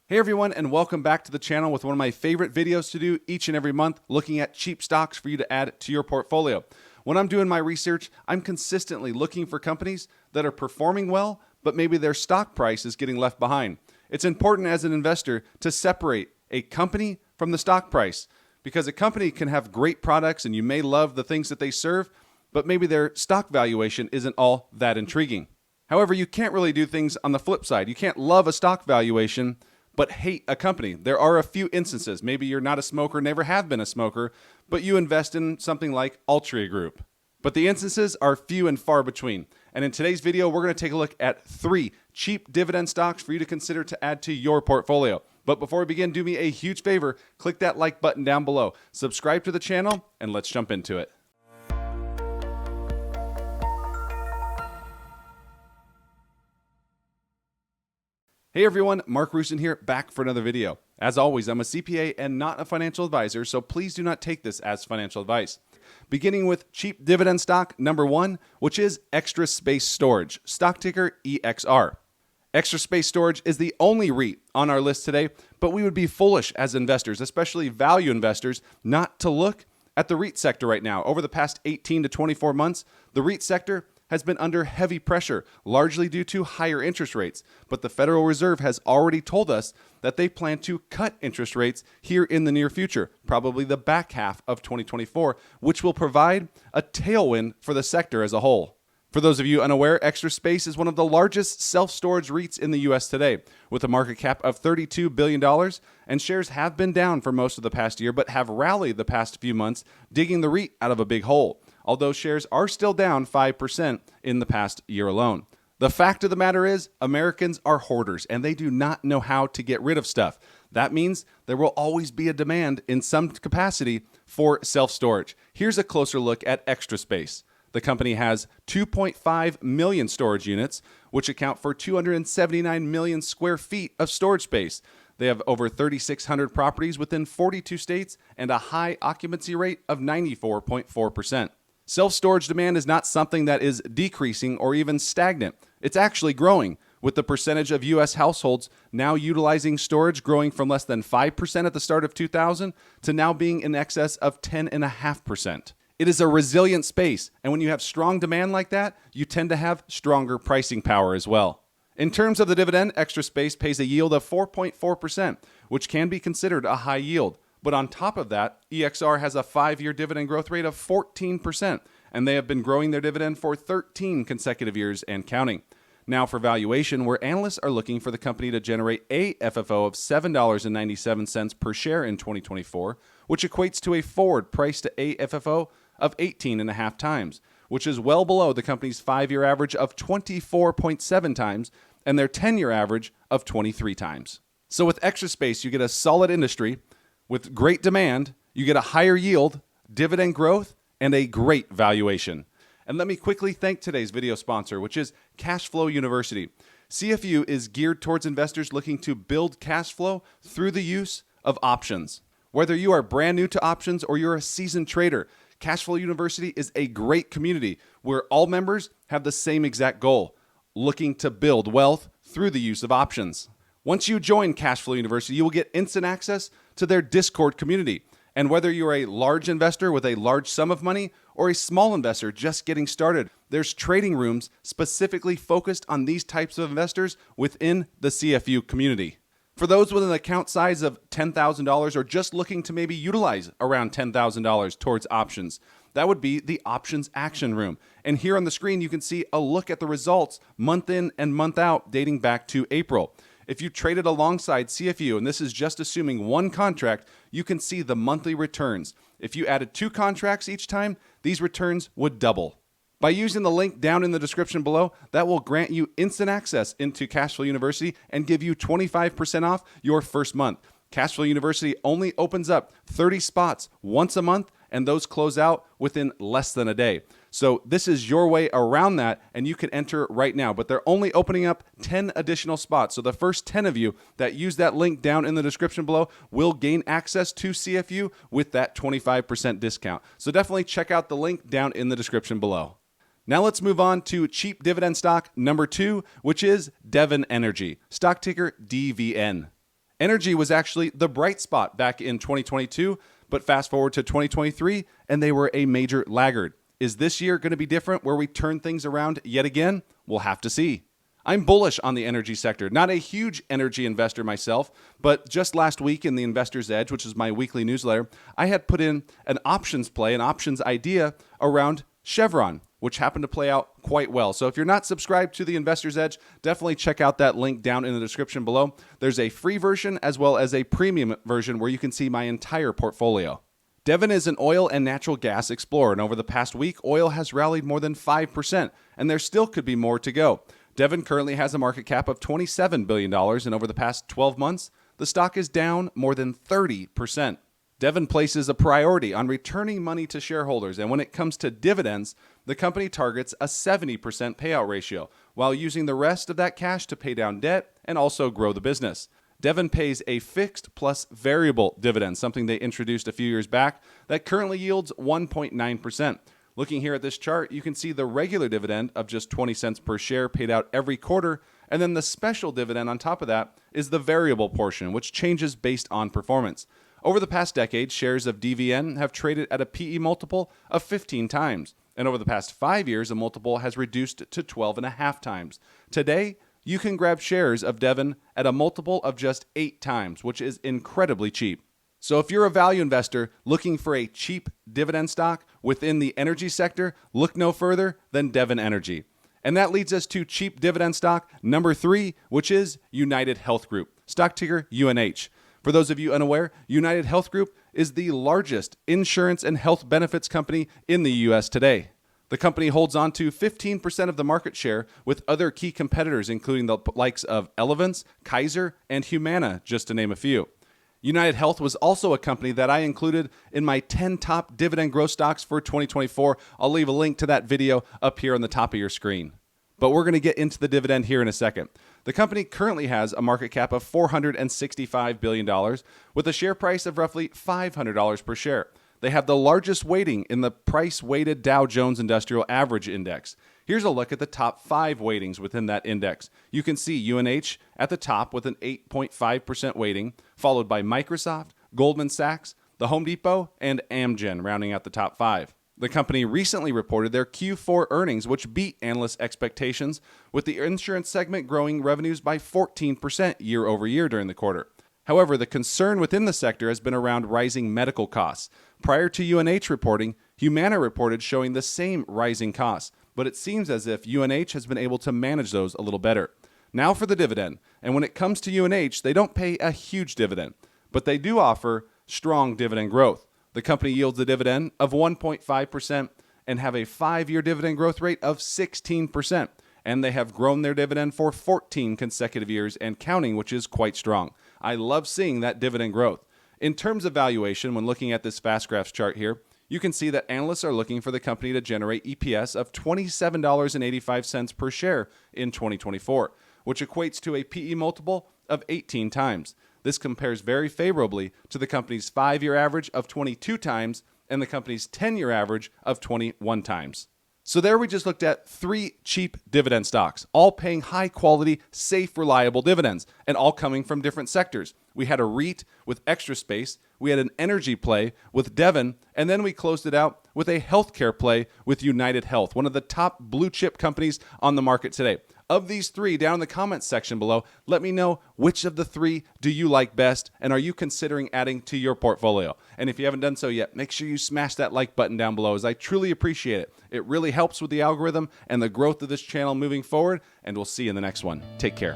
Hey everyone, and welcome back to the channel with one of my favorite videos to do each and every month, looking at cheap stocks for you to add to your portfolio. When I'm doing my research, I'm consistently looking for companies that are performing well, but maybe their stock price is getting left behind. It's important as an investor to separate a company from the stock price, because a company can have great products and you may love the things that they serve, but maybe their stock valuation isn't all that intriguing. However, you can't really do things on the flip side. You can't love a stock valuation but hate a company. There are a few instances. Maybe you're not a smoker, never have been a smoker, but you invest in something like Altria Group. But the instances are few and far between. And in today's video, we're going to take a look at 3 cheap dividend stocks for you to consider to add to your portfolio. But before we begin, do me a huge favor, click that like button down below, subscribe to the channel, and let's jump into it. Hey everyone, Mark Roussin here, back for another video. As always, I'm a CPA and not a financial advisor, so please do not take this as financial advice. Beginning with cheap dividend stock number 1, which is Extra Space Storage, stock ticker EXR. Extra Space Storage is the only REIT on our list today, but we would be foolish as investors, especially value investors, not to look at the REIT sector right now. Over the past 18 to 24 months, the REIT sector has been under heavy pressure, largely due to higher interest rates. But the Federal Reserve has already told us that they plan to cut interest rates here in the near future, probably the back half of 2024, which will provide a tailwind for the sector as a whole. For those of you unaware, Extra Space is one of the largest self-storage REITs in the US today, with a market cap of $32 billion, and shares have been down for most of the past year, but have rallied the past few months, digging the REIT out of a big hole, although shares are still down 5% in the past year alone. The fact of the matter is, Americans are hoarders, and they do not know how to get rid of stuff. That means there will always be a demand in some capacity for self-storage. Here's a closer look at Extra Space. The company has 2.5 million storage units, which account for 279 million square feet of storage space. They have over 3,600 properties within 42 states and a high occupancy rate of 94.4%. Self-storage demand is not something that is decreasing or even stagnant. It's actually growing, with the percentage of U.S. households now utilizing storage growing from less than 5% at the start of 2000 to now being in excess of 10.5%. It is a resilient space, and when you have strong demand like that, you tend to have stronger pricing power as well. In terms of the dividend, Extra Space pays a yield of 4.4%, which can be considered a high yield. But on top of that, EXR has a 5-year dividend growth rate of 14%, and they have been growing their dividend for 13 consecutive years and counting. Now for valuation, where analysts are looking for the company to generate AFFO of $7.97 per share in 2024, which equates to a forward price to AFFO of 18.5 times, which is well below the company's 5-year average of 24.7 times and their 10-year average of 23 times. So with Extra Space, you get a solid industry with great demand, you get a higher yield, dividend growth, and a great valuation. And let me quickly thank today's video sponsor, which is Cashflow University. CFU is geared towards investors looking to build cash flow through the use of options. Whether you are brand new to options or you're a seasoned trader, Cashflow University is a great community where all members have the same exact goal, looking to build wealth through the use of options. Once you join Cashflow University, you will get instant access to their Discord community. And whether you're a large investor with a large sum of money or a small investor just getting started, there's trading rooms specifically focused on these types of investors within the CFU community. For those with an account size of $10,000 or just looking to maybe utilize around $10,000 towards options, that would be the Options Action Room. And here on the screen, you can see a look at the results month in and month out dating back to April. If you traded alongside CFU, and this is just assuming one contract, you can see the monthly returns. If you added 2 contracts each time, these returns would double. By using the link down in the description below, that will grant you instant access into Cashflow University and give you 25% off your first month. Cashflow University only opens up 30 spots once a month, and those close out within less than a day. So this is your way around that, and you can enter right now. But they're only opening up 10 additional spots. So the first 10 of you that use that link down in the description below will gain access to CFU with that 25% discount. So definitely check out the link down in the description below. Now let's move on to cheap dividend stock number 2, which is Devon Energy, stock ticker DVN. Energy was actually the bright spot back in 2022, but fast forward to 2023, and they were a major laggard. Is this year going to be different where we turn things around yet again? We'll have to see. I'm bullish on the energy sector. Not a huge energy investor myself, but just last week in the Investor's Edge, which is my weekly newsletter, I had put in an options play, an options idea around Chevron, which happened to play out quite well. So if you're not subscribed to the Investor's Edge, definitely check out that link down in the description below. There's a free version as well as a premium version where you can see my entire portfolio. Devon is an oil and natural gas explorer, and over the past week, oil has rallied more than 5%, and there still could be more to go. Devon currently has a market cap of $27 billion, and over the past 12 months, the stock is down more than 30%. Devon places a priority on returning money to shareholders, and when it comes to dividends, the company targets a 70% payout ratio, while using the rest of that cash to pay down debt and also grow the business. Devon pays a fixed plus variable dividend, something they introduced a few years back, that currently yields 1.9%. Looking here at this chart, you can see the regular dividend of just 20 cents per share paid out every quarter, and then the special dividend on top of that is the variable portion, which changes based on performance. Over the past decade, shares of DVN have traded at a PE multiple of 15 times, and over the past 5 years, a multiple has reduced to 12.5 times. Today, you can grab shares of Devon at a multiple of just 8 times, which is incredibly cheap. So if you're a value investor looking for a cheap dividend stock within the energy sector, look no further than Devon Energy. And that leads us to cheap dividend stock number 3, which is United Health Group, stock ticker UNH. For those of you unaware, United Health Group is the largest insurance and health benefits company in the U.S. today. The company holds on to 15% of the market share with other key competitors, including the likes of Elevance, Kaiser, and Humana, just to name a few. United Health was also a company that I included in my 10 top dividend growth stocks for 2024. I'll leave a link to that video up here on the top of your screen. But we're going to get into the dividend here in a second. The company currently has a market cap of $465 billion with a share price of roughly $500 per share. They have the largest weighting in the price-weighted Dow Jones Industrial Average Index. Here's a look at the top 5 weightings within that index. You can see UNH at the top with an 8.5% weighting, followed by Microsoft, Goldman Sachs, the Home Depot, and Amgen, rounding out the top 5. The company recently reported their Q4 earnings, which beat analyst expectations, with the insurance segment growing revenues by 14% year over year during the quarter. However, the concern within the sector has been around rising medical costs. Prior to UNH reporting, Humana reported showing the same rising costs, but it seems as if UNH has been able to manage those a little better. Now for the dividend, and when it comes to UNH, they don't pay a huge dividend, but they do offer strong dividend growth. The company yields a dividend of 1.5% and have a 5-year dividend growth rate of 16%, and they have grown their dividend for 14 consecutive years and counting, which is quite strong. I love seeing that dividend growth. In terms of valuation, when looking at this fast graphs chart here, you can see that analysts are looking for the company to generate EPS of $27.85 per share in 2024, which equates to a PE multiple of 18 times. This compares very favorably to the company's 5-year average of 22 times and the company's 10-year average of 21 times. So there we just looked at 3 cheap dividend stocks, all paying high quality, safe, reliable dividends, and all coming from different sectors. We had a REIT with Extra Space, we had an energy play with Devon, and then we closed it out with a healthcare play with United Health, one of the top blue chip companies on the market today. Of these 3, down in the comments section below, let me know which of the 3 do you like best, and are you considering adding to your portfolio? And if you haven't done so yet, make sure you smash that like button down below, as I truly appreciate it. It really helps with the algorithm and the growth of this channel moving forward, and we'll see you in the next one. Take care.